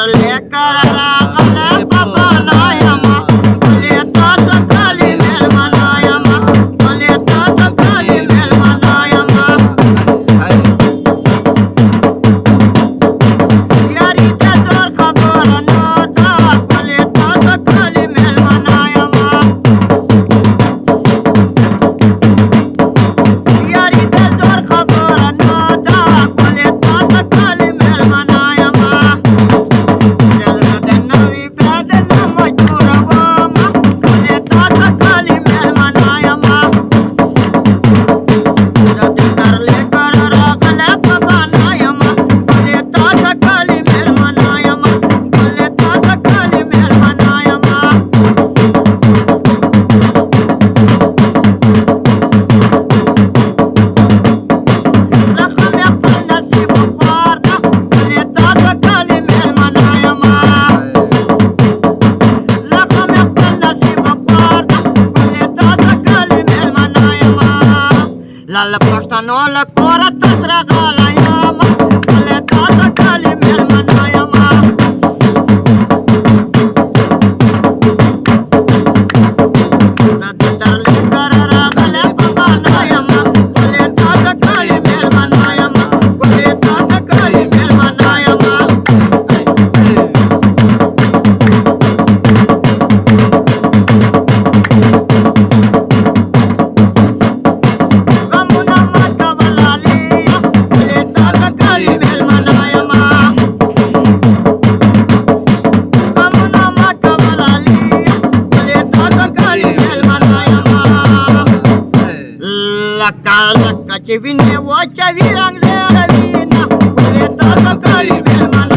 लेकर रागले बनायमा बोले सास खाली मेल मनायमा बोले सास खाली मेल मनायमा यारी त्याजोर खबर नव्हता बोले सास खाली मेल मनायमा यारी त्याजोर खबर नव्हता बोले सास खाली मेल मनायमा लाल पष्टानोला कोरतस रगालायमा बोले ताता खाली मेल मनायमा सदतरले कर रागले बनायमा बोले ताता खाली मेल मनायमा बोले ताता खाली mail मनायमा Laka laka cevine o çevirang zera vina, boleh tak kali melman.